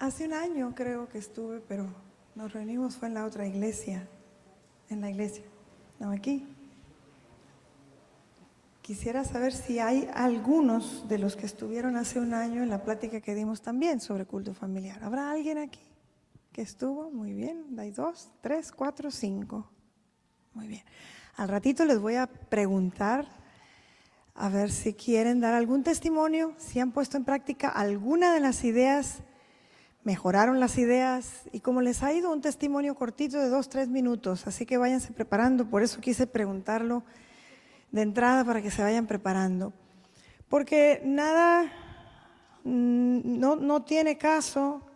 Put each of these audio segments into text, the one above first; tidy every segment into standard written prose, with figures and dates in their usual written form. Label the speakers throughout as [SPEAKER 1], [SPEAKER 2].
[SPEAKER 1] Hace un año creo que estuve, pero nos reunimos fue en la otra iglesia, no aquí. Quisiera saber si hay algunos de los que estuvieron hace un año en la plática que dimos también sobre culto familiar. ¿Habrá alguien aquí que estuvo? Muy bien, hay 2, 3, 4, 5. Muy bien. Al ratito les voy a preguntar a ver si quieren dar algún testimonio, si han puesto en práctica alguna de las ideas, mejoraron las ideas y cómo les ha ido. Un testimonio cortito de 2, 3 minutos, así que váyanse preparando. Por eso quise preguntarlo de entrada para que se vayan preparando, porque nada, no tiene caso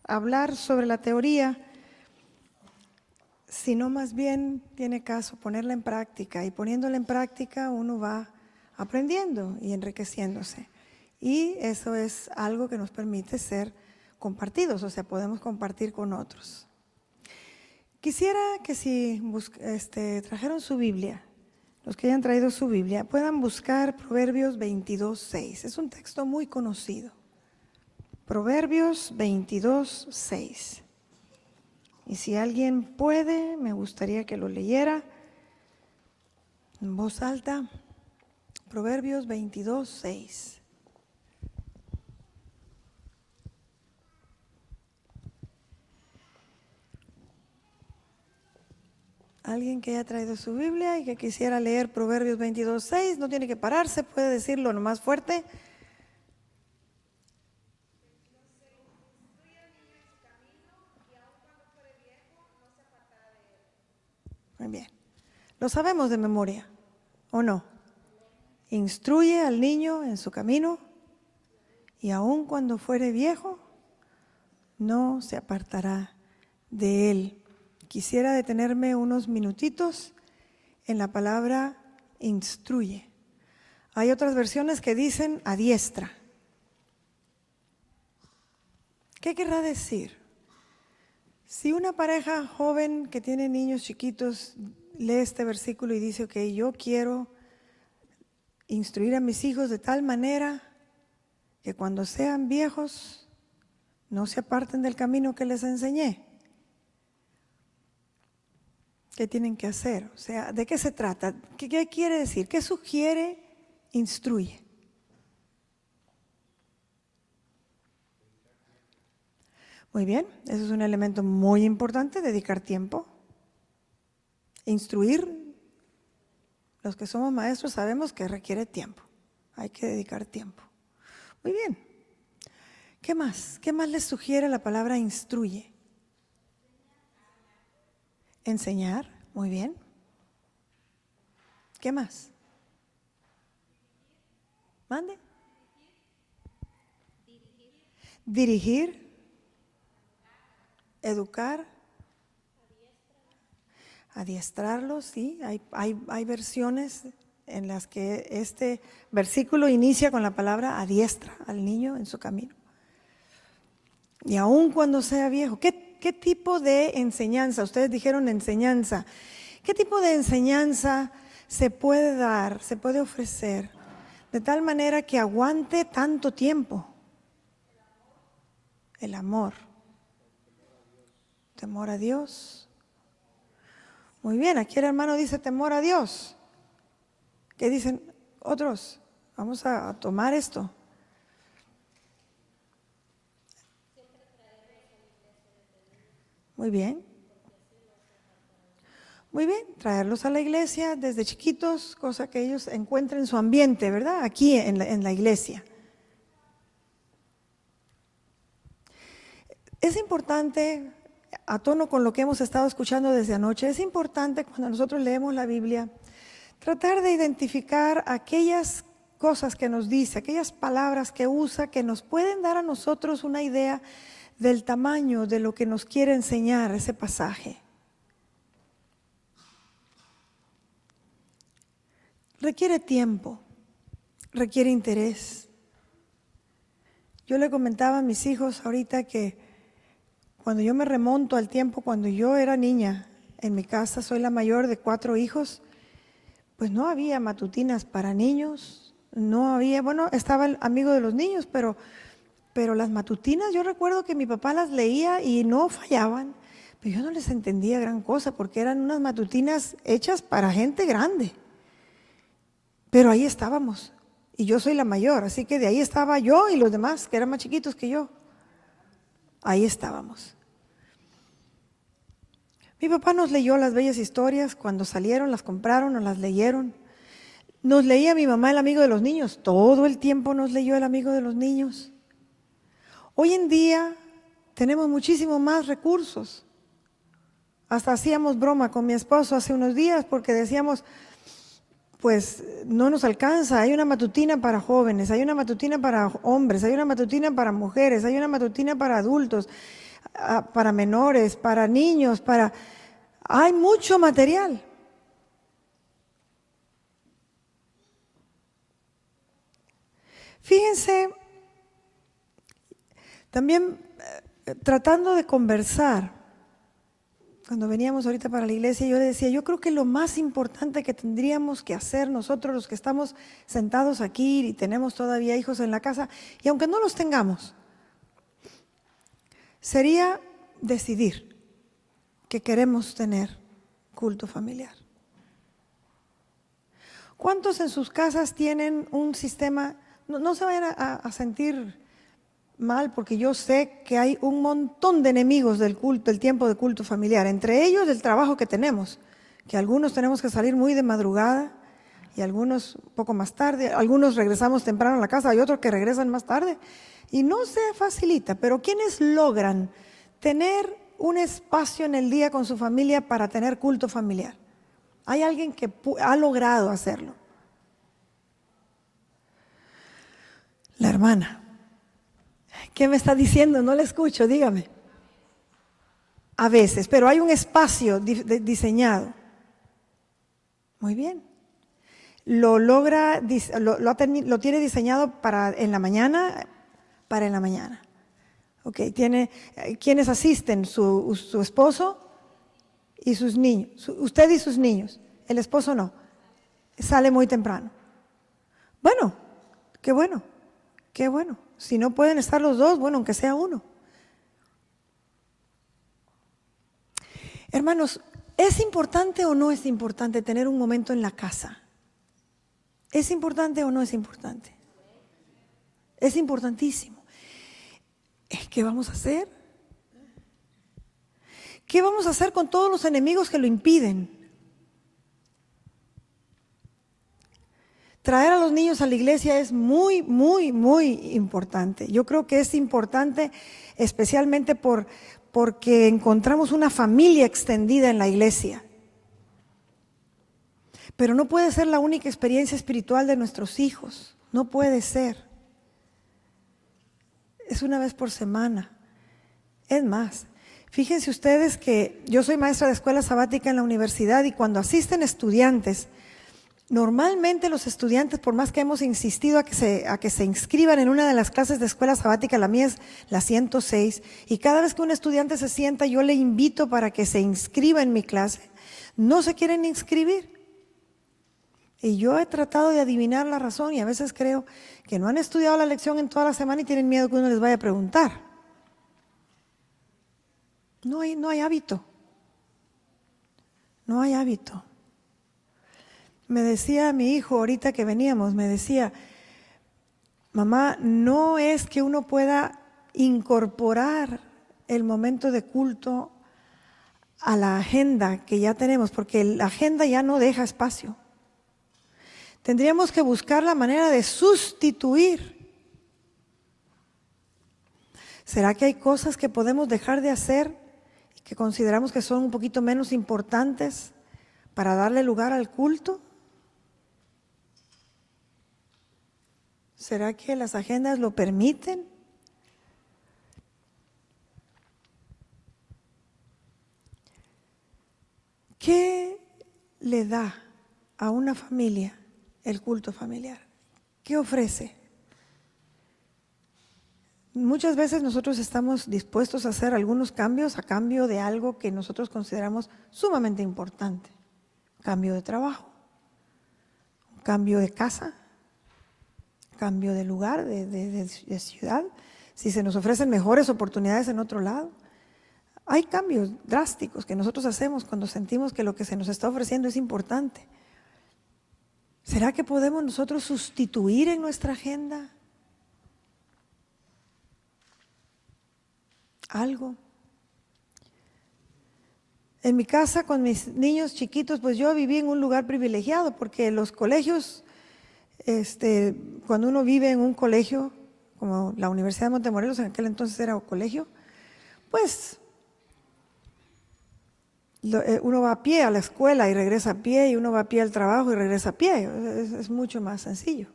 [SPEAKER 1] hablar sobre la teoría, sino más bien tiene caso ponerla en práctica, y poniéndola en práctica uno va aprendiendo y enriqueciéndose, y eso es algo que nos permite ser compartidos, o sea, podemos compartir con otros. Quisiera que si trajeron su Biblia, los que hayan traído su Biblia, puedan buscar Proverbios 22:6. Es un texto muy conocido. Proverbios 22:6. Y si alguien puede, me gustaría que lo leyera en voz alta. Proverbios 22:6. Alguien que haya traído su Biblia y que quisiera leer Proverbios 22:6, no tiene que pararse, puede decirlo nomás fuerte. Muy bien. Lo sabemos de memoria, ¿o no? Instruye al niño en su camino, y aun cuando fuere viejo, no se apartará de él. Quisiera detenerme unos minutitos en la palabra instruye. Hay otras versiones que dicen adiestra. ¿Qué querrá decir? Si una pareja joven que tiene niños chiquitos lee este versículo y dice, ok, yo quiero instruir a mis hijos de tal manera que cuando sean viejos no se aparten del camino que les enseñé. ¿Qué tienen que hacer? O sea, ¿de qué se trata? ¿Qué quiere decir? ¿Qué sugiere? Instruye. Muy bien, eso es un elemento muy importante, dedicar tiempo. Instruir, los que somos maestros sabemos que requiere tiempo, hay que dedicar tiempo. Muy bien, ¿qué más? ¿Qué más les sugiere la palabra instruye? Enseñar, muy bien. ¿Qué más? ¿Mande? Dirigir, educar, adiestrarlos, sí. Hay versiones en las que este versículo inicia con la palabra adiestra al niño en su camino. Y aun cuando sea viejo, ¿qué tipo de enseñanza? Ustedes dijeron enseñanza. ¿Qué tipo de enseñanza se puede dar, se puede ofrecer de tal manera que aguante tanto tiempo? El amor. Temor a Dios. Muy bien, aquí el hermano dice temor a Dios. ¿Qué dicen otros? Vamos a tomar esto. Muy bien. Muy bien, traerlos a la iglesia desde chiquitos, cosa que ellos encuentren su ambiente, ¿verdad? Aquí en la iglesia. Es importante, a tono con lo que hemos estado escuchando desde anoche, es importante cuando nosotros leemos la Biblia, tratar de identificar aquellas cosas que nos dice, aquellas palabras que usa, que nos pueden dar a nosotros una idea del tamaño de lo que nos quiere enseñar ese pasaje. Requiere tiempo, requiere interés. Yo le comentaba a mis hijos ahorita que cuando yo me remonto al tiempo cuando yo era niña, en mi casa soy la mayor de 4 hijos, pues no había matutinas para niños, no había, bueno, estaba el amigo de los niños, pero pero las matutinas yo recuerdo que mi papá las leía y no fallaban, pero yo no les entendía gran cosa porque eran unas matutinas hechas para gente grande. Pero ahí estábamos, y yo soy la mayor, así que de ahí estaba yo y los demás que eran más chiquitos que yo. Ahí estábamos. Mi papá nos leyó las bellas historias cuando salieron, las compraron, nos las leyeron. Nos leía mi mamá El amigo de los niños, todo el tiempo nos leyó El amigo de los niños. Hoy en día tenemos muchísimo más recursos. Hasta hacíamos broma con mi esposo hace unos días porque decíamos, pues no nos alcanza, hay una matutina para jóvenes, hay una matutina para hombres, hay una matutina para mujeres, hay una matutina para adultos, para menores, para niños, hay mucho material. Fíjense, también tratando de conversar, cuando veníamos ahorita para la iglesia, yo le decía, yo creo que lo más importante que tendríamos que hacer nosotros los que estamos sentados aquí y tenemos todavía hijos en la casa, y aunque no los tengamos, sería decidir que queremos tener culto familiar. ¿Cuántos en sus casas tienen un sistema? No se vayan a sentir mal porque yo sé que hay un montón de enemigos del culto, del tiempo de culto familiar, entre ellos el trabajo que tenemos, que algunos tenemos que salir muy de madrugada y algunos un poco más tarde, algunos regresamos temprano a la casa, hay otros que regresan más tarde y no se facilita, pero ¿quiénes logran tener un espacio en el día con su familia para tener culto familiar? Hay alguien que ha logrado hacerlo. La hermana. ¿Qué me está diciendo? No le escucho, dígame. A veces, pero hay un espacio diseñado. Muy bien. Lo tiene diseñado para en la mañana. Ok, ¿quiénes asisten? Su esposo y sus niños. Usted y sus niños. El esposo no. Sale muy temprano. Bueno, qué bueno. Qué bueno. Si no pueden estar los dos, bueno, aunque sea uno. Hermanos, ¿es importante o no es importante tener un momento en la casa? ¿Es importante o no es importante? Es importantísimo. ¿Qué vamos a hacer? ¿Qué vamos a hacer con todos los enemigos que lo impiden? Traer a los niños a la iglesia es muy, muy, muy importante. Yo creo que es importante especialmente porque encontramos una familia extendida en la iglesia. Pero no puede ser la única experiencia espiritual de nuestros hijos. No puede ser. Es una vez por semana. Es más, fíjense ustedes que yo soy maestra de escuela sabática en la universidad y cuando asisten estudiantes, normalmente los estudiantes, por más que hemos insistido a que se inscriban en una de las clases de escuela sabática, la mía es la 106, y cada vez que un estudiante se sienta yo le invito para que se inscriba en mi clase, no se quieren inscribir. Y yo he tratado de adivinar la razón y a veces creo que no han estudiado la lección en toda la semana y tienen miedo que uno les vaya a preguntar. No hay hábito. No hay hábito. Me decía mi hijo ahorita que veníamos, me decía, mamá, no es que uno pueda incorporar el momento de culto a la agenda que ya tenemos, porque la agenda ya no deja espacio. Tendríamos que buscar la manera de sustituir. ¿Será que hay cosas que podemos dejar de hacer y que consideramos que son un poquito menos importantes para darle lugar al culto? ¿Será que las agendas lo permiten? ¿Qué le da a una familia el culto familiar? ¿Qué ofrece? Muchas veces nosotros estamos dispuestos a hacer algunos cambios a cambio de algo que nosotros consideramos sumamente importante. Cambio de trabajo, cambio de casa, cambio de lugar, de ciudad. si se nos ofrecen mejores oportunidades en otro lado. Hay cambios drásticos que nosotros hacemos cuando sentimos que lo que se nos está ofreciendo es importante. ¿Será que podemos nosotros sustituir en nuestra agenda algo? En mi casa con mis niños chiquitos, pues yo viví en un lugar privilegiado porque los colegios, cuando uno vive en un colegio, como la Universidad de Montemorelos en aquel entonces era un colegio, pues uno va a pie a la escuela y regresa a pie, y uno va a pie al trabajo y regresa a pie. Es mucho más sencillo.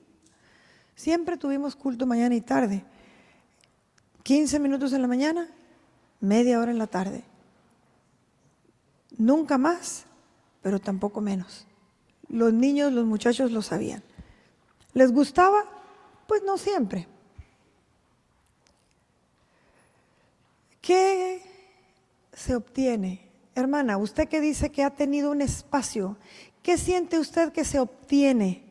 [SPEAKER 1] Siempre tuvimos culto mañana y tarde. 15 minutos en la mañana, media hora en la tarde. Nunca más, pero tampoco menos. Los niños, los muchachos lo sabían. ¿Les gustaba? Pues no siempre. ¿Qué se obtiene? Hermana, usted que dice que ha tenido un espacio, ¿qué siente usted que se obtiene?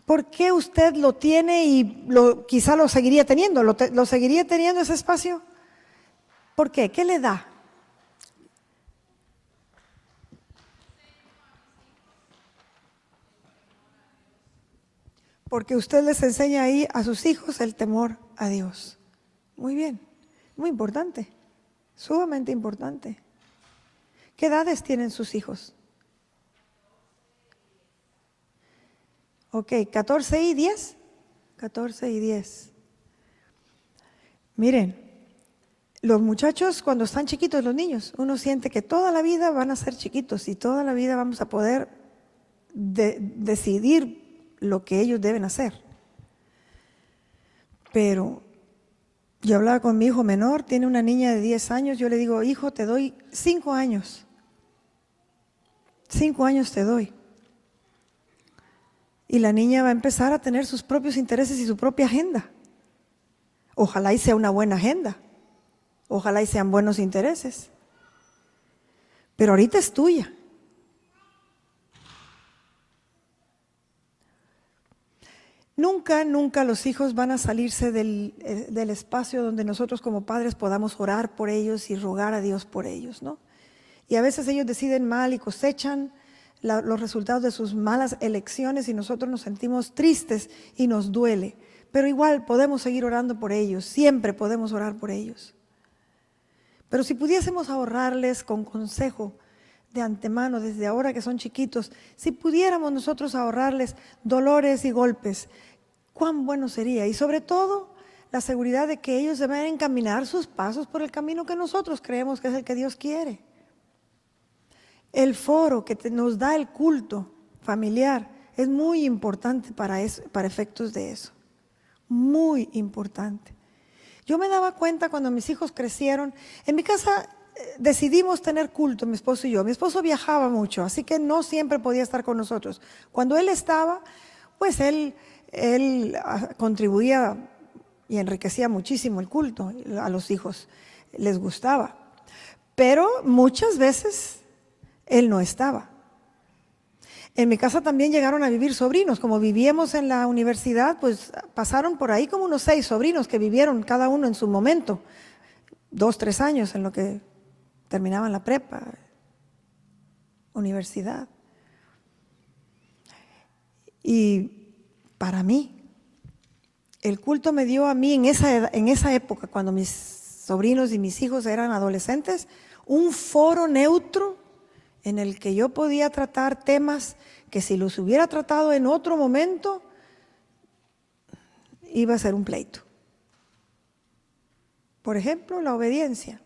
[SPEAKER 1] ¿Por qué usted lo tiene y quizá lo seguiría teniendo? ¿Lo seguiría teniendo ese espacio? ¿Por qué? ¿Qué le da? Porque usted les enseña ahí a sus hijos el temor a Dios. Muy bien, muy importante, sumamente importante. ¿Qué edades tienen sus hijos? Ok, 14 y 10. 14 y 10. Miren, los muchachos cuando están chiquitos, los niños, uno siente que toda la vida van a ser chiquitos y toda la vida vamos a poder decidir lo que ellos deben hacer. Pero yo hablaba con mi hijo menor, tiene una niña de 10 años, yo le digo, hijo, te doy 5 años. 5 años te doy. Y la niña va a empezar a tener sus propios intereses y su propia agenda. Ojalá y sea una buena agenda. Ojalá y sean buenos intereses. Pero ahorita es tuya. Nunca, nunca los hijos van a salirse del espacio donde nosotros como padres podamos orar por ellos y rogar a Dios por ellos, ¿no? Y a veces ellos deciden mal y cosechan los resultados de sus malas elecciones y nosotros nos sentimos tristes y nos duele. Pero igual podemos seguir orando por ellos, siempre podemos orar por ellos. Pero si pudiésemos ahorrarles con consejo de antemano, desde ahora que son chiquitos, si pudiéramos nosotros ahorrarles dolores y golpes, cuán bueno sería. Y sobre todo, la seguridad de que ellos deben encaminar sus pasos por el camino que nosotros creemos que es el que Dios quiere. El foro que nos da el culto familiar es muy importante para efectos de eso. Muy importante. Yo me daba cuenta cuando mis hijos crecieron, en mi casa decidimos tener culto, mi esposo y yo. Mi esposo viajaba mucho, así que no siempre podía estar con nosotros. Cuando él estaba, pues él contribuía y enriquecía muchísimo el culto. A los hijos les gustaba. Pero muchas veces él no estaba. En mi casa también llegaron a vivir sobrinos. Como vivíamos en la universidad, pues pasaron por ahí como unos 6 sobrinos que vivieron cada uno en su momento. 2, 3 años en lo que terminaban la prepa, universidad. Y para mí, el culto me dio a mí en esa época, cuando mis sobrinos y mis hijos eran adolescentes, un foro neutro en el que yo podía tratar temas que si los hubiera tratado en otro momento, iba a ser un pleito. Por ejemplo, la obediencia.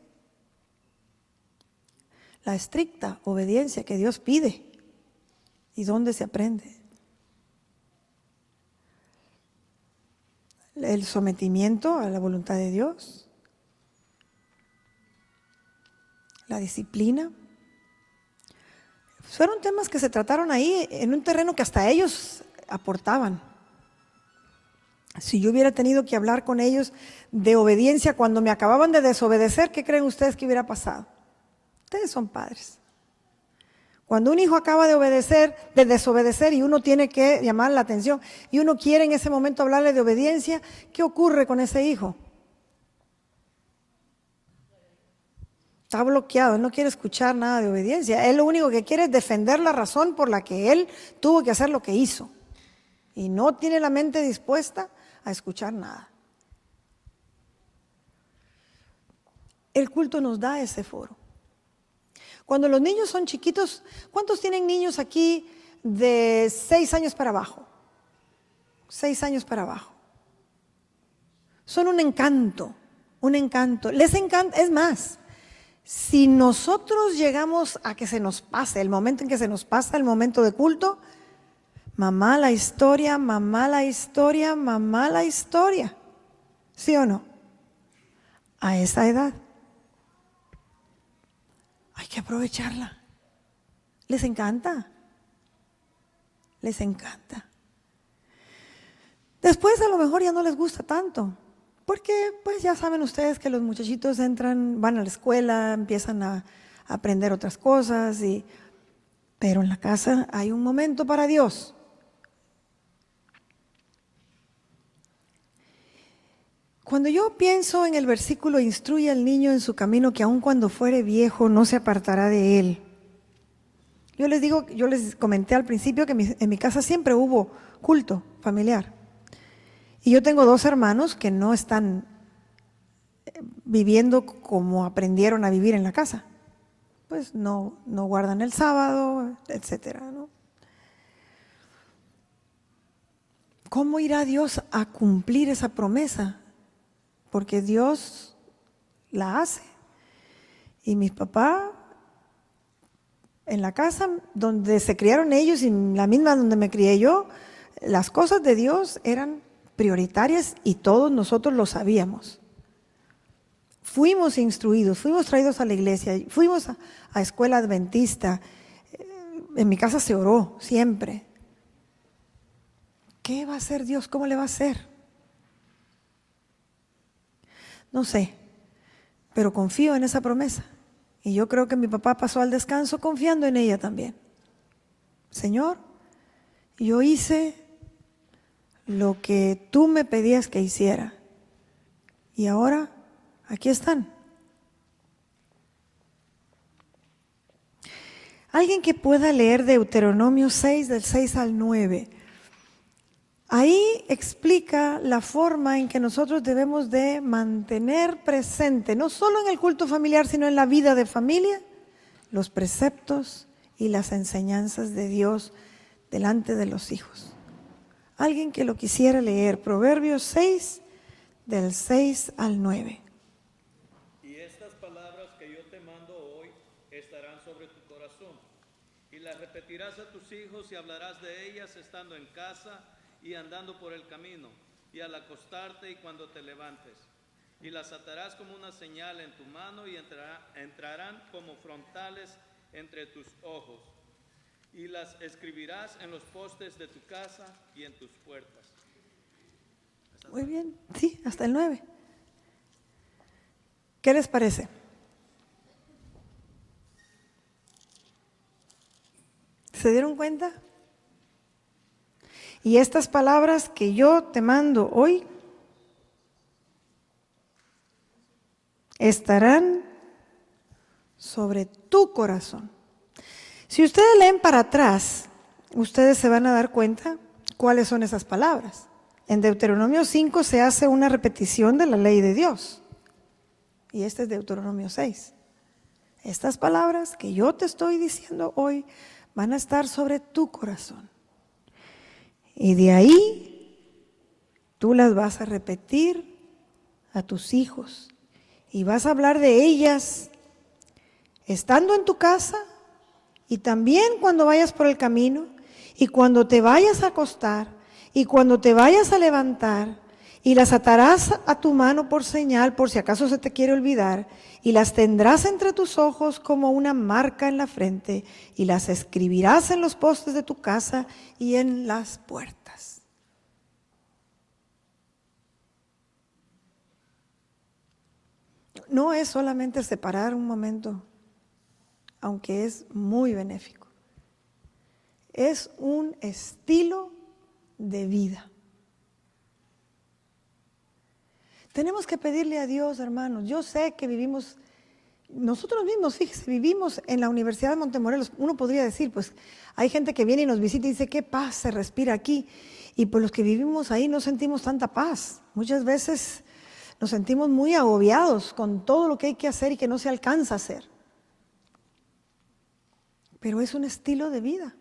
[SPEAKER 1] La estricta obediencia que Dios pide. ¿Y dónde se aprende? El sometimiento a la voluntad de Dios. La disciplina. Fueron temas que se trataron ahí en un terreno que hasta ellos aportaban. Si yo hubiera tenido que hablar con ellos de obediencia cuando me acababan de desobedecer, ¿qué creen ustedes que hubiera pasado? Ustedes son padres. Cuando un hijo acaba de desobedecer y uno tiene que llamar la atención y uno quiere en ese momento hablarle de obediencia, ¿qué ocurre con ese hijo? Está bloqueado, él no quiere escuchar nada de obediencia. Él lo único que quiere es defender la razón por la que él tuvo que hacer lo que hizo. Y no tiene la mente dispuesta a escuchar nada. El culto nos da ese foro. Cuando los niños son chiquitos, ¿cuántos tienen niños aquí de 6 años para abajo? 6 años para abajo. Son un encanto, un encanto. Les encanta, es más, si nosotros llegamos a que se nos pase, el momento en que se nos pasa el momento de culto, mamá la historia, mamá la historia, mamá la historia. ¿Sí o no? A esa edad. Hay que aprovecharla. Les encanta. Les encanta. Después a lo mejor ya no les gusta tanto. Porque pues ya saben ustedes que los muchachitos entran, van a la escuela, empiezan a aprender otras cosas, pero en la casa hay un momento para Dios. Cuando yo pienso en el versículo, instruye al niño en su camino que aun cuando fuere viejo no se apartará de él. Yo les comenté al principio que en mi casa siempre hubo culto familiar. Y yo tengo 2 hermanos que no están viviendo como aprendieron a vivir en la casa. Pues no guardan el sábado, etcétera, ¿no? ¿Cómo irá Dios a cumplir esa promesa? Porque Dios la hace. Y mis papás, en la casa donde se criaron ellos y la misma donde me crié yo, las cosas de Dios eran prioritarias y todos nosotros lo sabíamos. Fuimos instruidos, fuimos traídos a la iglesia, fuimos a escuela adventista. En mi casa se oró siempre. ¿Qué va a hacer Dios? ¿Cómo le va a hacer? No sé, pero confío en esa promesa. Y yo creo que mi papá pasó al descanso confiando en ella también. Señor, yo hice lo que tú me pedías que hiciera. Y ahora, aquí están. Alguien que pueda leer Deuteronomio 6, del 6 al 9. Ahí explica la forma en que nosotros debemos de mantener presente, no solo en el culto familiar, sino en la vida de familia, los preceptos y las enseñanzas de Dios delante de los hijos. Alguien que lo quisiera leer, Proverbios 6, del 6 al 9.
[SPEAKER 2] Y estas palabras que yo te mando hoy estarán sobre tu corazón, y las repetirás a tus hijos y hablarás de ellas estando en casa y andando por el camino, y al acostarte y cuando te levantes. Y las atarás como una señal en tu mano y entrarán como frontales entre tus ojos. Y las escribirás en los postes de tu casa y en tus puertas.
[SPEAKER 1] Muy bien, sí, hasta el 9. ¿Qué les parece? ¿Se dieron cuenta? Y estas palabras que yo te mando hoy estarán sobre tu corazón. Si ustedes leen para atrás, ustedes se van a dar cuenta cuáles son esas palabras. En Deuteronomio 5 se hace una repetición de la ley de Dios. Y este es Deuteronomio 6. Estas palabras que yo te estoy diciendo hoy van a estar sobre tu corazón. Y de ahí tú las vas a repetir a tus hijos. Y vas a hablar de ellas estando en tu casa y también cuando vayas por el camino y cuando te vayas a acostar y cuando te vayas a levantar, y las atarás a tu mano por señal por si acaso se te quiere olvidar, y las tendrás entre tus ojos como una marca en la frente, y las escribirás en los postes de tu casa y en las puertas. No es solamente separar un momento, aunque es muy benéfico. Es un estilo de vida. Tenemos que pedirle a Dios, hermanos. Yo sé que vivimos, nosotros mismos, fíjese, vivimos en la Universidad de Montemorelos. Uno podría decir, pues hay gente que viene y nos visita y dice, qué paz se respira aquí. Y pues los que vivimos ahí no sentimos tanta paz. Muchas veces nos sentimos muy agobiados con todo lo que hay que hacer y que no se alcanza a hacer. Pero es un estilo de vida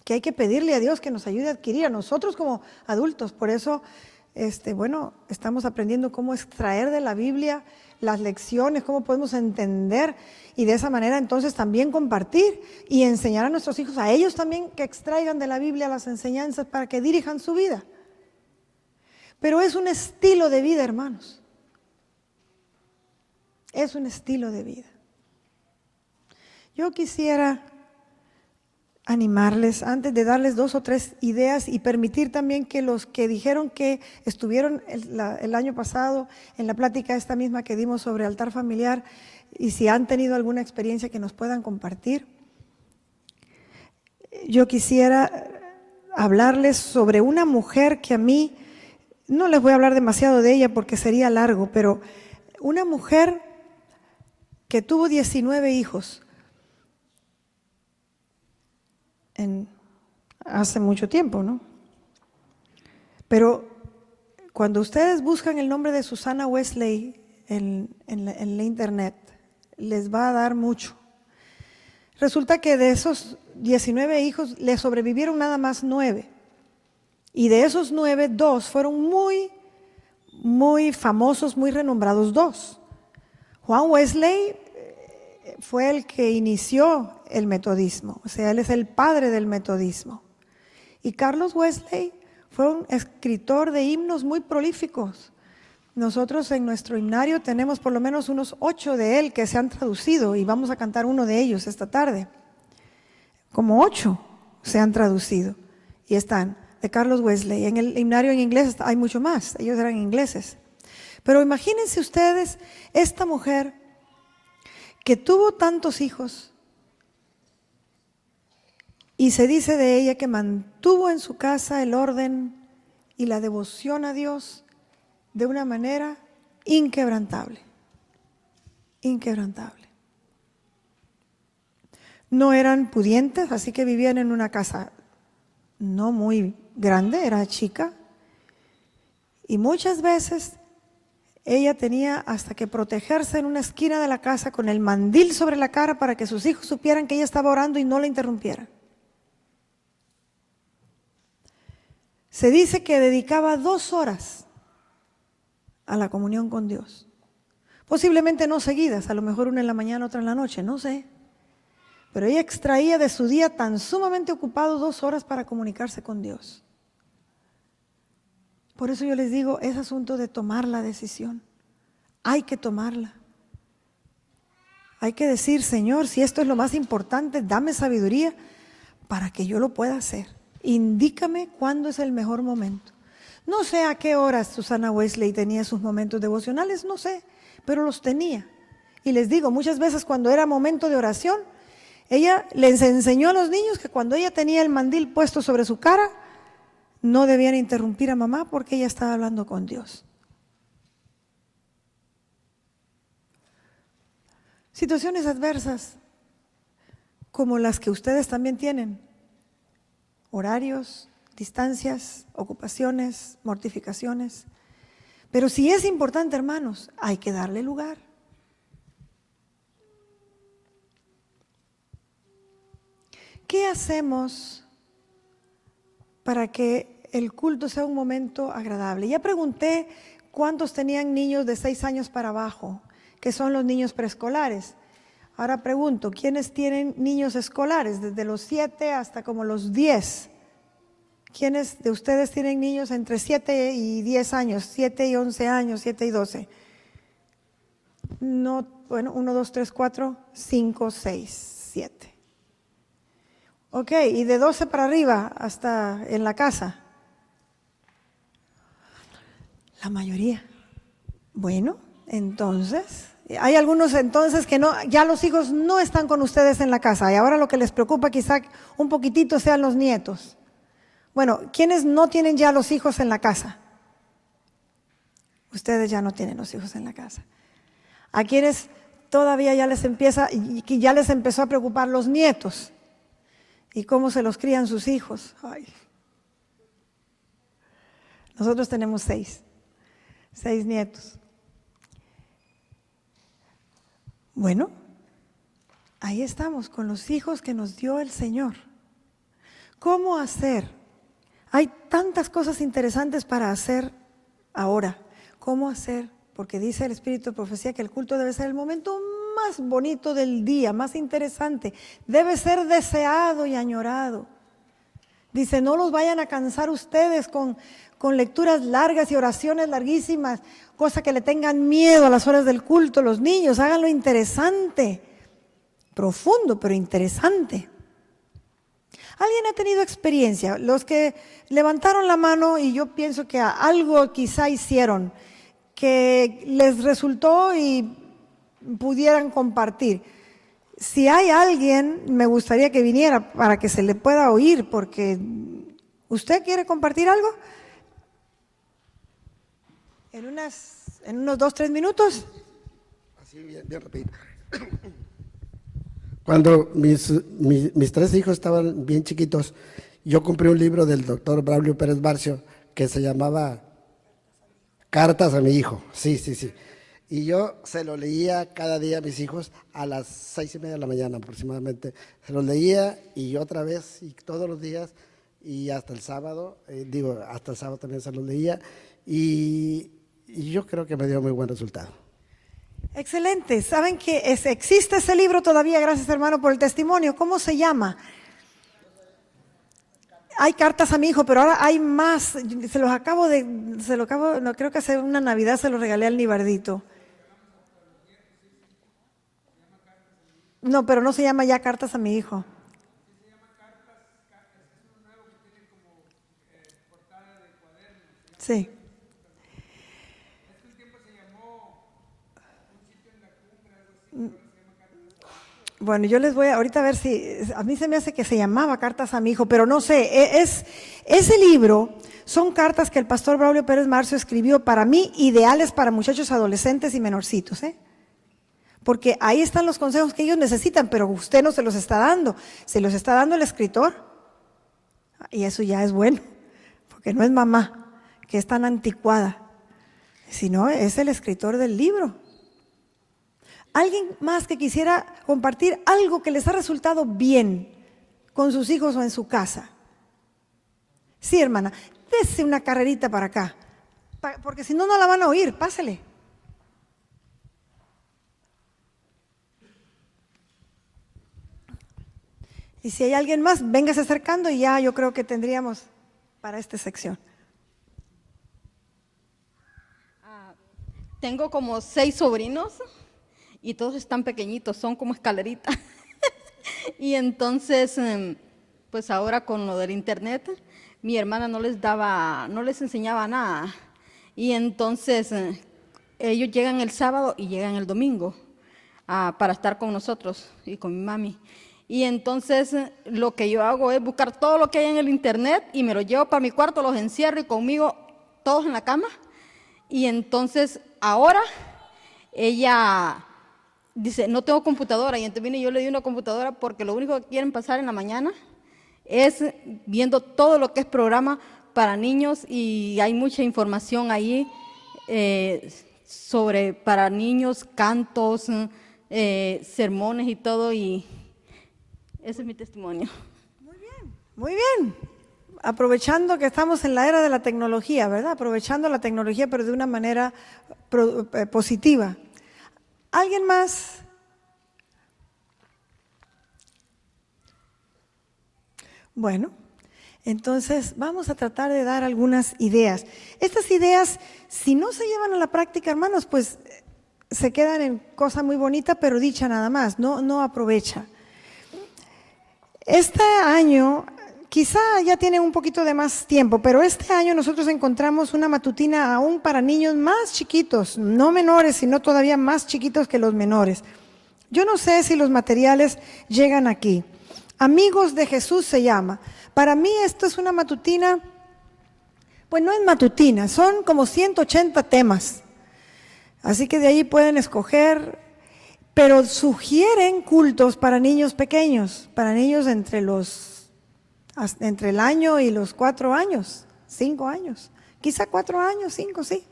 [SPEAKER 1] que hay que pedirle a Dios que nos ayude a adquirir a nosotros como adultos. Por eso, estamos aprendiendo cómo extraer de la Biblia las lecciones, cómo podemos entender y de esa manera entonces también compartir y enseñar a nuestros hijos, a ellos también que extraigan de la Biblia las enseñanzas para que dirijan su vida. Pero es un estilo de vida, hermanos. Es un estilo de vida. Yo quisiera animarles, antes de darles 2 o 3 ideas y permitir también que los que dijeron que estuvieron el año pasado en la plática esta misma que dimos sobre altar familiar y si han tenido alguna experiencia que nos puedan compartir. Yo quisiera hablarles sobre una mujer que a mí, no les voy a hablar demasiado de ella porque sería largo, pero una mujer que tuvo 19 hijos hace mucho tiempo, ¿no? Pero cuando ustedes buscan el nombre de Susana Wesley en la internet, les va a dar mucho. Resulta que de esos 19 hijos le sobrevivieron nada más 9. Y de esos 9, 2 fueron muy, muy famosos, muy renombrados 2. Juan Wesley fue el que inició el metodismo, o sea, él es el padre del metodismo. Y Carlos Wesley fue un escritor de himnos muy prolíficos. Nosotros en nuestro himnario tenemos por lo menos unos 8 de él que se han traducido y vamos a cantar uno de ellos esta tarde. Como 8 se han traducido y están de Carlos Wesley. En el himnario en inglés hay mucho más, ellos eran ingleses. Pero imagínense ustedes esta mujer que tuvo tantos hijos y se dice de ella que mantuvo en su casa el orden y la devoción a Dios de una manera inquebrantable, inquebrantable. No eran pudientes, así que vivían en una casa no muy grande, era chica, y muchas veces ella tenía hasta que protegerse en una esquina de la casa con el mandil sobre la cara para que sus hijos supieran que ella estaba orando y no la interrumpieran. Se dice que dedicaba 2 horas a la comunión con Dios. Posiblemente no seguidas, a lo mejor una en la mañana, otra en la noche, no sé. Pero ella extraía de su día tan sumamente ocupado 2 horas para comunicarse con Dios. Por eso yo les digo, es asunto de tomar la decisión. Hay que tomarla. Hay que decir, Señor, si esto es lo más importante, dame sabiduría para que yo lo pueda hacer. Indícame cuándo es el mejor momento. No sé a qué horas Susana Wesley tenía sus momentos devocionales, no sé, pero los tenía. Y les digo, muchas veces cuando era momento de oración, ella les enseñó a los niños que cuando ella tenía el mandil puesto sobre su cara, no debían interrumpir a mamá porque ella estaba hablando con Dios. Situaciones adversas como las que ustedes también tienen. Horarios, distancias, ocupaciones, mortificaciones. Pero si es importante, hermanos, hay que darle lugar. ¿Qué hacemos para que el culto sea un momento agradable? Ya pregunté cuántos tenían niños de 6 años para abajo, que son los niños preescolares. Ahora pregunto, ¿quiénes tienen niños escolares desde los 7 hasta como los 10? ¿Quiénes de ustedes tienen niños entre 7 y 10 años, 7 y 11 años, 7 y 12? No, bueno, 1, 2, 3, 4, 5, 6, 7. Ok, y de 12 para arriba hasta en la casa. La mayoría. Bueno, entonces, hay algunos entonces que no, ya los hijos no están con ustedes en la casa y ahora lo que les preocupa quizá un poquitito sean los nietos. Bueno, ¿quiénes no tienen ya los hijos en la casa? Ustedes ya no tienen los hijos en la casa. ¿A quienes todavía ya les empezó a preocupar los nietos y cómo se los crían sus hijos. Ay. Nosotros tenemos 6 nietos. Bueno, ahí estamos con los hijos que nos dio el Señor. ¿Cómo hacer? Hay tantas cosas interesantes para hacer ahora. ¿Cómo hacer? Porque dice el Espíritu de Profecía que el culto debe ser el momento más bonito del día, más interesante. Debe ser deseado y añorado. Dice, no los vayan a cansar ustedes con lecturas largas y oraciones larguísimas, cosa que le tengan miedo a las horas del culto. Los niños, háganlo interesante, profundo, pero interesante. ¿Alguien ha tenido experiencia? Los que levantaron la mano, y yo pienso que algo quizá hicieron, que les resultó y pudieran compartir. Si hay alguien, me gustaría que viniera para que se le pueda oír, porque ¿usted quiere compartir algo? En unos 2-3 minutos.
[SPEAKER 3] Así, bien rapidito. Cuando mis 3 hijos estaban bien chiquitos, yo compré un libro del doctor Braulio Pérez Barcio que se llamaba Cartas a mi hijo. Sí. Y yo se lo leía cada día a mis hijos a las 6:30 de la mañana aproximadamente. Se los leía y otra vez, y todos los días, y hasta el sábado, hasta el sábado también se los leía, y yo creo que me dio muy buen resultado.
[SPEAKER 1] Excelente. ¿Saben que existe ese libro todavía? Gracias, hermano, por el testimonio. ¿Cómo se llama? Hay Cartas a mi hijo, pero ahora hay más. No creo que hace una Navidad se lo regalé al Nibardito. No, pero no se llama ya Cartas a mi hijo. Sí. Bueno, yo les voy ahorita a ver si, a mí se me hace que se llamaba Cartas a mi hijo, pero no sé, ese libro son cartas que el pastor Braulio Pérez Barcio escribió para mí, ideales para muchachos adolescentes y menorcitos, porque ahí están los consejos que ellos necesitan, pero usted no se los está dando, se los está dando el escritor, y eso ya es bueno, porque no es mamá, que es tan anticuada, sino es el escritor del libro. ¿Alguien más que quisiera compartir algo que les ha resultado bien con sus hijos o en su casa? Sí, hermana, dése una carrerita para acá, porque si no, no la van a oír, pásele. Y si hay alguien más, véngase acercando y ya yo creo que tendríamos para esta sección.
[SPEAKER 4] Tengo como 6 sobrinos. Y todos están pequeñitos, son como escaleritas. Y entonces, pues ahora con lo del internet, mi hermana no les enseñaba nada. Y entonces ellos llegan el sábado y llegan el domingo para estar con nosotros y con mi mami. Y entonces lo que yo hago es buscar todo lo que hay en el internet y me lo llevo para mi cuarto, los encierro y conmigo todos en la cama. Y entonces ahora ella dice, no tengo computadora, y entonces vine y yo le di una computadora porque lo único que quieren pasar en la mañana es viendo todo lo que es programa para niños, y hay mucha información ahí para niños, cantos, sermones y todo, y ese es mi testimonio.
[SPEAKER 1] Muy bien. Aprovechando que estamos en la era de la tecnología, ¿verdad? Aprovechando la tecnología, pero de una manera positiva. ¿Alguien más? Bueno, entonces vamos a tratar de dar algunas ideas. Estas ideas, si no se llevan a la práctica, hermanos, pues se quedan en cosa muy bonita, pero dicha nada más, no aprovecha. Este año, quizá ya tienen un poquito de más tiempo, pero este año nosotros encontramos una matutina aún para niños más chiquitos, no menores, sino todavía más chiquitos que los menores. Yo no sé si los materiales llegan aquí. Amigos de Jesús se llama. Para mí esto es una matutina, pues no es matutina, son como 180 temas. Así que de ahí pueden escoger. pero sugieren cultos para niños pequeños, para niños entre el año y los 4 años, 5 años, quizá 4 años, 5, sí.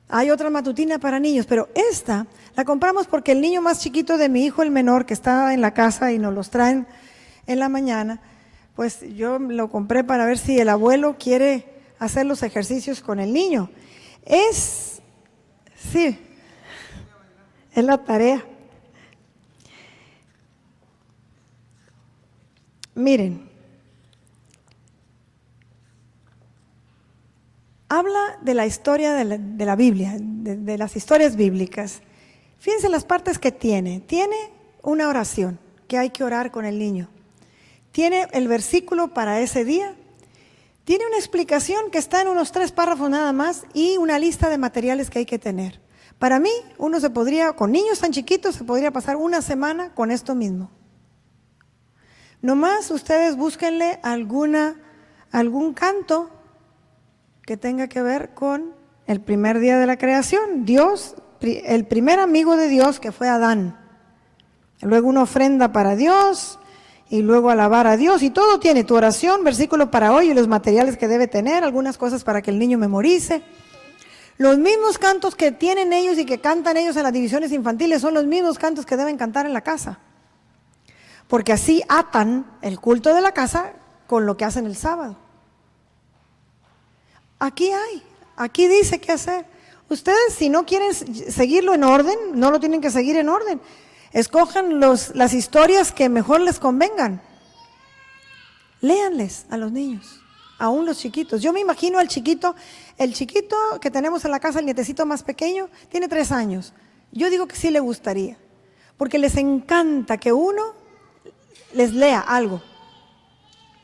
[SPEAKER 1] Hay otra matutina para niños, pero esta la compramos porque el niño más chiquito de mi hijo, el menor, que está en la casa y nos los traen en la mañana, pues yo lo compré para ver si el abuelo quiere hacer los ejercicios con el niño. Sí, es la tarea. Miren, habla de la historia de la Biblia, de las historias bíblicas. Fíjense las partes que tiene. Tiene una oración, que hay que orar con el niño. Tiene el versículo para ese día. Tiene una explicación que está en unos 3 párrafos nada más y una lista de materiales que hay que tener. Para mí, con niños tan chiquitos, se podría pasar una semana con esto mismo. Nomás ustedes búsquenle algún canto que tenga que ver con el primer día de la creación. Dios, el primer amigo de Dios que fue Adán. Luego una ofrenda para Dios y luego alabar a Dios. Y todo tiene tu oración, versículo para hoy y los materiales que debe tener, algunas cosas para que el niño memorice. Los mismos cantos que tienen ellos y que cantan ellos en las divisiones infantiles son los mismos cantos que deben cantar en la casa. Porque así atan el culto de la casa con lo que hacen el sábado. Aquí dice qué hacer. Ustedes, si no quieren seguirlo en orden, no lo tienen que seguir en orden. Escojan las historias que mejor les convengan. Léanles a los niños, aún los chiquitos. Yo me imagino el chiquito que tenemos en la casa, el nietecito más pequeño, tiene 3 años. Yo digo que sí le gustaría, porque les encanta que uno les lea algo.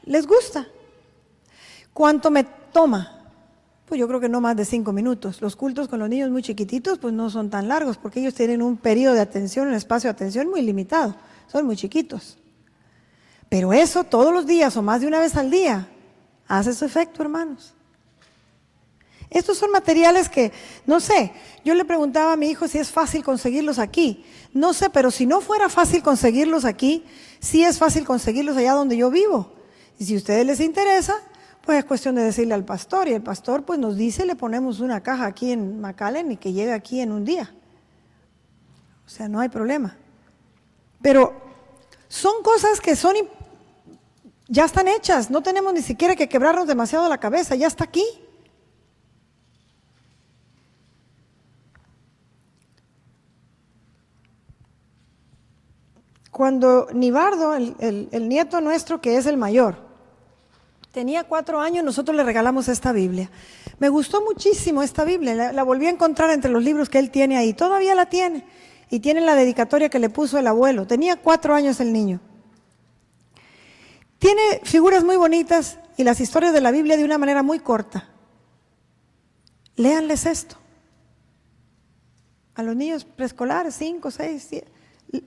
[SPEAKER 1] Les gusta. ¿Cuánto me toma? Pues yo creo que no más de 5 minutos. Los cultos con los niños muy chiquititos pues no son tan largos porque ellos tienen un periodo de atención, un espacio de atención muy limitado. Son muy chiquitos. Pero eso todos los días o más de una vez al día hace su efecto, hermanos. Estos son materiales que, no sé, yo le preguntaba a mi hijo si es fácil conseguirlos aquí. No sé, pero si no fuera fácil conseguirlos aquí, sí es fácil conseguirlos allá donde yo vivo. Y si a ustedes les interesa, pues es cuestión de decirle al pastor, y el pastor pues nos dice, le ponemos una caja aquí en McAllen y que llegue aquí en un día. O sea, no hay problema. Pero son cosas que ya están hechas, no tenemos ni siquiera que quebrarnos demasiado la cabeza, ya está aquí. Cuando Nibardo, el nieto nuestro que es el mayor, tenía 4 años, nosotros le regalamos esta Biblia. Me gustó muchísimo esta Biblia, la volví a encontrar entre los libros que él tiene ahí, todavía la tiene, y tiene la dedicatoria que le puso el abuelo. Tenía 4 años el niño. Tiene figuras muy bonitas y las historias de la Biblia de una manera muy corta. Léanles esto. A los niños preescolares, 5, 6, 7,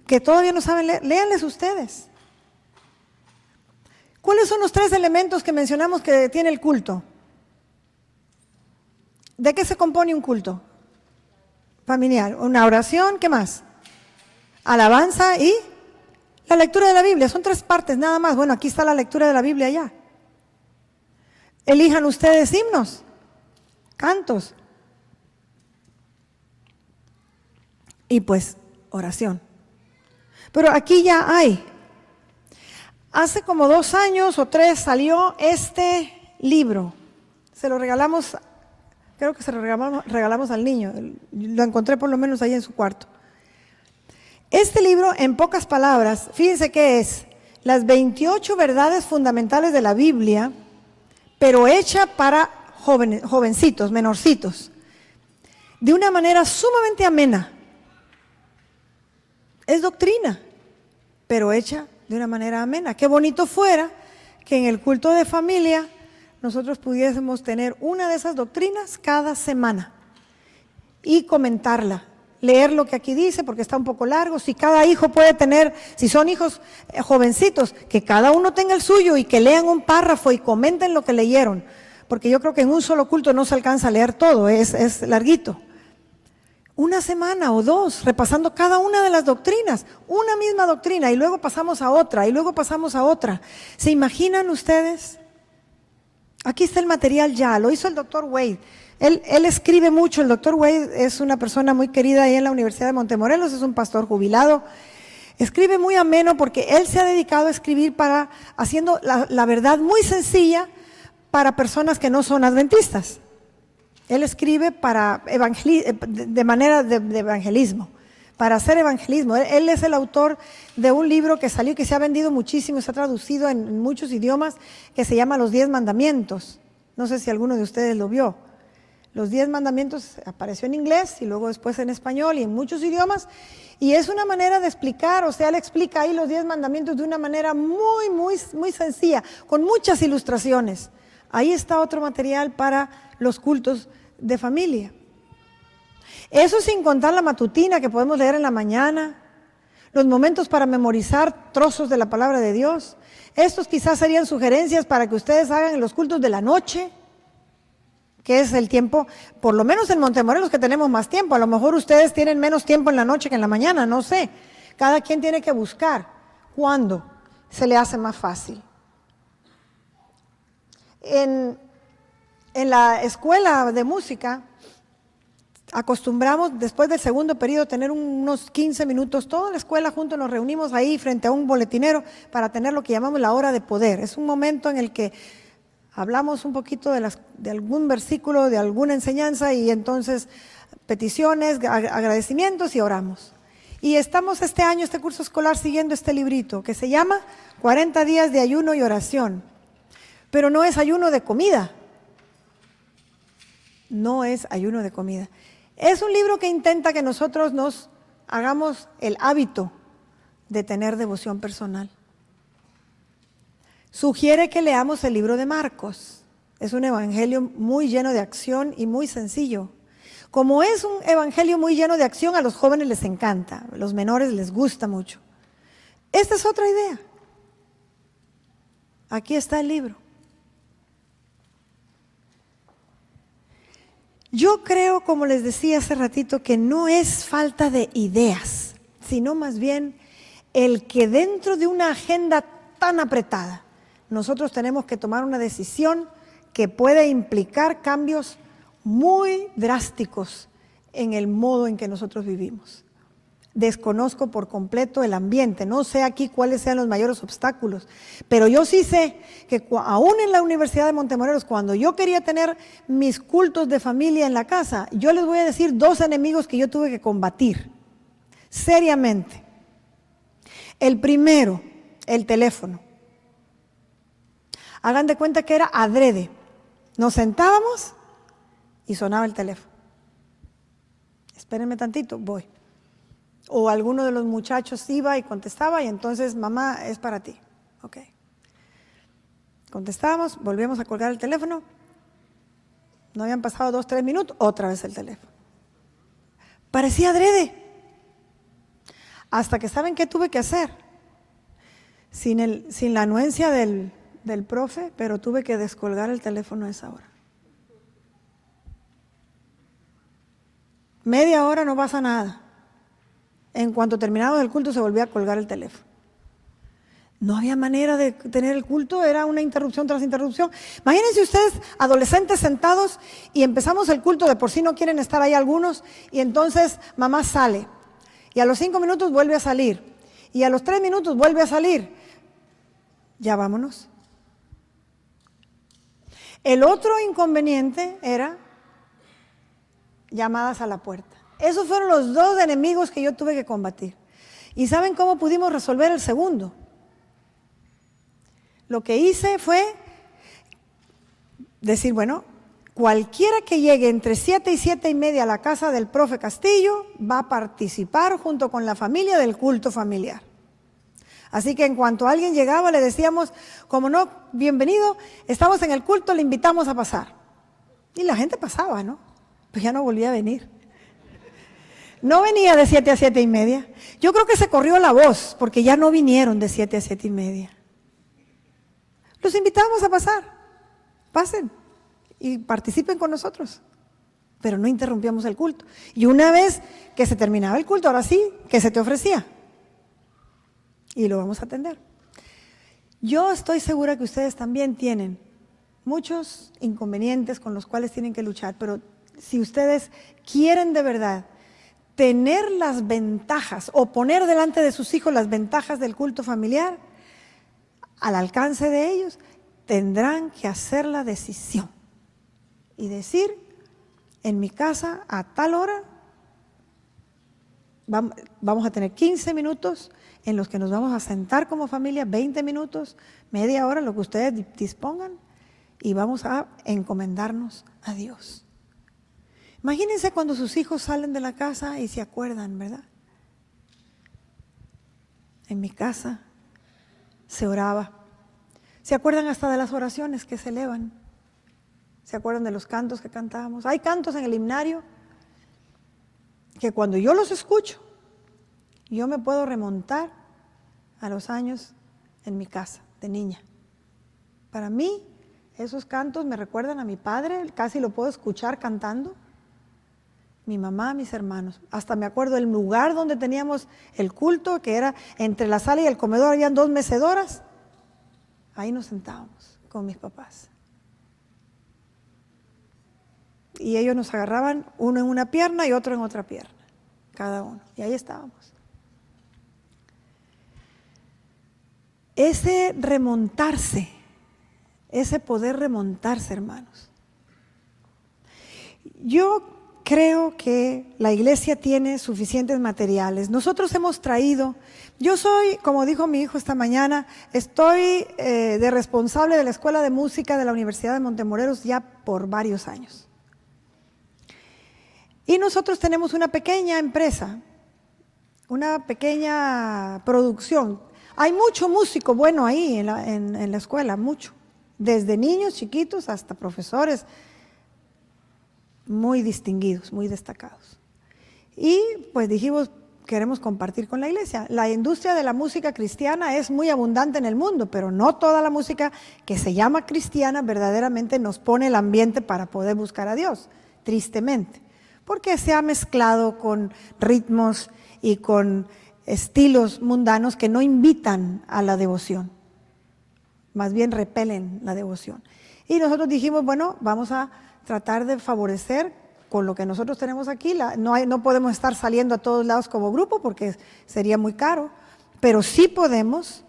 [SPEAKER 1] que todavía no saben leer, léanles ustedes. ¿Cuáles son los 3 elementos que mencionamos que tiene el culto? ¿De qué se compone un culto familiar? Una oración, ¿qué más? Alabanza y la lectura de la Biblia. Son 3 partes nada más. Bueno, aquí está la lectura de la Biblia ya. Elijan ustedes himnos, cantos y pues oración. Pero aquí ya hay. Hace como 2 años o 3 salió este libro. Se lo regalamos, creo que se lo regalamos al niño. Lo encontré por lo menos ahí en su cuarto. Este libro, en pocas palabras, fíjense qué es. Las 28 verdades fundamentales de la Biblia, pero hecha para jovencitos, menorcitos. De una manera sumamente amena. Es doctrina, pero hecha de una manera amena. Qué bonito fuera que en el culto de familia nosotros pudiésemos tener una de esas doctrinas cada semana y comentarla, leer lo que aquí dice porque está un poco largo. Si cada hijo puede tener, si son hijos jovencitos, que cada uno tenga el suyo y que lean un párrafo y comenten lo que leyeron, porque yo creo que en un solo culto no se alcanza a leer todo, es larguito. una semana o dos repasando cada una de las doctrinas, una misma doctrina, y luego pasamos a otra, y luego pasamos a otra. ¿Se imaginan ustedes? Aquí está el material ya, lo hizo el doctor Wade. Él escribe mucho. El doctor Wade es una persona muy querida ahí en la Universidad de Montemorelos, es un pastor jubilado. Escribe muy ameno porque él se ha dedicado a escribir haciendo la verdad muy sencilla para personas que no son adventistas. Él escribe de manera de evangelismo, para hacer evangelismo. Él es el autor de un libro que salió y que se ha vendido muchísimo, se ha traducido en muchos idiomas, que se llama Los 10 Mandamientos. No sé si alguno de ustedes lo vio. Los 10 Mandamientos apareció en inglés y luego después en español y en muchos idiomas. Y es una manera de explicar, o sea, él explica ahí los 10 mandamientos de una manera muy, muy, muy sencilla, con muchas ilustraciones. Ahí está otro material para los cultos de familia. Eso sin contar la matutina que podemos leer en la mañana, los momentos para memorizar trozos de la palabra de Dios. Estos quizás serían sugerencias para que ustedes hagan en los cultos de la noche, que es el tiempo, por lo menos en Montemorelos, que tenemos más tiempo. A lo mejor ustedes tienen menos tiempo en la noche que en la mañana, no sé. Cada quien tiene que buscar cuándo se le hace más fácil. En la escuela de música acostumbramos después del segundo periodo tener unos 15 minutos, toda la escuela juntos nos reunimos ahí frente a un boletinero para tener lo que llamamos la hora de poder. Es un momento en el que hablamos un poquito de algún versículo, de alguna enseñanza, y entonces peticiones, agradecimientos y oramos. Y estamos este año, este curso escolar, siguiendo este librito que se llama 40 días de ayuno y oración. Pero no es ayuno de comida. No es ayuno de comida. Es un libro que intenta que nosotros nos hagamos el hábito de tener devoción personal. Sugiere que leamos el libro de Marcos. Es un evangelio muy lleno de acción y muy sencillo. Como es un evangelio muy lleno de acción, a los jóvenes les encanta, a los menores les gusta mucho. Esta es otra idea. Aquí está el libro. Yo creo, como les decía hace ratito, que no es falta de ideas, sino más bien el que dentro de una agenda tan apretada, nosotros tenemos que tomar una decisión que puede implicar cambios muy drásticos en el modo en que nosotros vivimos. Desconozco por completo el ambiente, no sé aquí cuáles sean los mayores obstáculos, pero yo sí sé que aún en la Universidad de Montemorelos, cuando yo quería tener mis cultos de familia en la casa, yo les voy a decir 2 enemigos que yo tuve que combatir seriamente. El primero, el teléfono. Hagan de cuenta que era adrede. Nos sentábamos y sonaba el teléfono. Espérenme tantito, voy. O alguno de los muchachos iba y contestaba y entonces, mamá, es para ti. Ok. Contestábamos, volvíamos a colgar el teléfono. No habían pasado 2, 3 minutos, otra vez el teléfono. Parecía adrede. Hasta que, ¿saben qué tuve que hacer? Sin la anuencia del profe, pero tuve que descolgar el teléfono a esa hora. Media hora no pasa nada. En cuanto terminaba el culto se volvía a colgar el teléfono. No había manera de tener el culto, era una interrupción tras interrupción. Imagínense ustedes, adolescentes sentados, y empezamos el culto, de por sí no quieren estar ahí algunos, y entonces mamá sale, y a los 5 minutos vuelve a salir, y a los 3 minutos vuelve a salir. Ya vámonos. El otro inconveniente era llamadas a la puerta. Esos fueron los 2 enemigos que yo tuve que combatir. ¿Y saben cómo pudimos resolver el segundo? Lo que hice fue decir, bueno, cualquiera que llegue entre 7 y 7 y media a la casa del profe Castillo va a participar junto con la familia del culto familiar. Así que en cuanto alguien llegaba le decíamos, como no, bienvenido, estamos en el culto, le invitamos a pasar. Y la gente pasaba, ¿no? Pues ya no volvía a venir. No venía de 7 a 7 y media. Yo creo que se corrió la voz porque ya no vinieron de 7 a 7 y media. Los invitamos a pasar. Pasen y participen con nosotros. pero no interrumpíamos el culto. Y una vez que se terminaba el culto, ahora sí, ¿qué se te ofrecía? Y lo vamos a atender. Yo estoy segura que ustedes también tienen muchos inconvenientes con los cuales tienen que luchar, pero si ustedes quieren de verdad tener las ventajas o poner delante de sus hijos las ventajas del culto familiar al alcance de ellos, tendrán que hacer la decisión y decir, en mi casa a tal hora vamos a tener 15 minutos en los que nos vamos a sentar como familia, 20 minutos, media hora, lo que ustedes dispongan, y vamos a encomendarnos a Dios. Imagínense cuando sus hijos salen de la casa y se acuerdan, ¿verdad? En mi casa se oraba. ¿Se acuerdan hasta de las oraciones que se elevan? ¿Se acuerdan de los cantos que cantábamos? Hay cantos en el himnario que cuando yo los escucho, yo me puedo remontar a los años en mi casa, de niña. Para mí, esos cantos me recuerdan a mi padre, casi lo puedo escuchar cantando, mi mamá, mis hermanos. Hasta me acuerdo del lugar donde teníamos el culto, que era entre la sala y el comedor, habían 2 mecedoras. Ahí nos sentábamos con mis papás. Y ellos nos agarraban, uno en una pierna y otro en otra pierna, cada uno. Y ahí estábamos. Ese remontarse, ese poder remontarse, hermanos. Yo creo que la iglesia tiene suficientes materiales. Nosotros hemos traído, yo soy, como dijo mi hijo esta mañana, estoy de responsable de la Escuela de Música de la Universidad de Montemorelos ya por varios años. Y nosotros tenemos una pequeña empresa, una pequeña producción. Hay mucho músico bueno ahí en la escuela, mucho. Desde niños chiquitos hasta profesores muy distinguidos, muy destacados. Y pues dijimos, queremos compartir con la iglesia. La industria de la música cristiana es muy abundante en el mundo, pero no toda la música que se llama cristiana verdaderamente nos pone el ambiente para poder buscar a Dios, tristemente. Porque se ha mezclado con ritmos y con estilos mundanos que no invitan a la devoción, más bien repelen la devoción. Y nosotros dijimos, bueno, vamos a tratar de favorecer con lo que nosotros tenemos aquí. No podemos estar saliendo a todos lados como grupo porque sería muy caro, pero sí podemos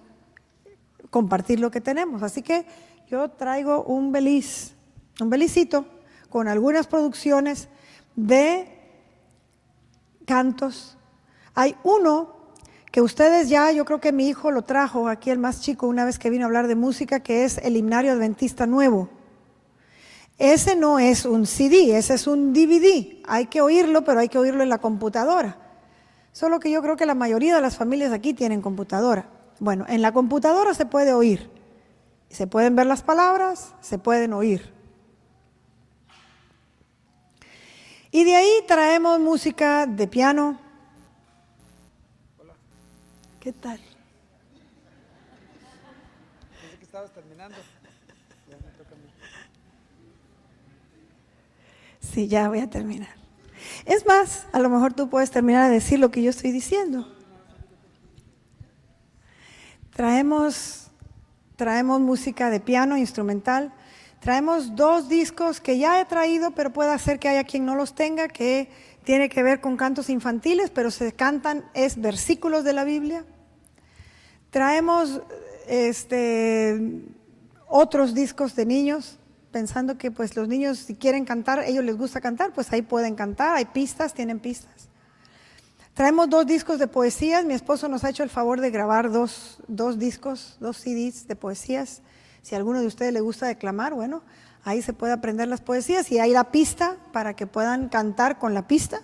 [SPEAKER 1] compartir lo que tenemos. Así que yo traigo un belicito con algunas producciones de cantos. Hay uno que ustedes ya, yo creo que mi hijo lo trajo aquí, el más chico, una vez que vino a hablar de música, que es el Himnario Adventista Nuevo. Ese no es un CD, ese es un DVD. Hay que oírlo, pero hay que oírlo en la computadora. Solo que yo creo que la mayoría de las familias aquí tienen computadora. Bueno, en la computadora se puede oír. Se pueden ver las palabras, se pueden oír. Y de ahí traemos música de piano.
[SPEAKER 5] Hola.
[SPEAKER 1] ¿Qué tal?
[SPEAKER 5] Pensé que estabas terminando. Ya me toca a mí.
[SPEAKER 1] Sí, ya voy a terminar. Es más, a lo mejor tú puedes terminar de decir lo que yo estoy diciendo. Traemos música de piano, instrumental. Traemos 2 discos que ya he traído, pero puede ser que haya quien no los tenga, que tiene que ver con cantos infantiles, pero se cantan, es versículos de la Biblia. Traemos otros discos de niños, pensando que pues los niños si quieren cantar, ellos les gusta cantar, pues ahí pueden cantar, hay pistas, tienen pistas. Traemos 2 discos de poesías, mi esposo nos ha hecho el favor de grabar dos discos, 2 CDs de poesías. Si a alguno de ustedes le gusta declamar, bueno, ahí se puede aprender las poesías y hay la pista para que puedan cantar con la pista.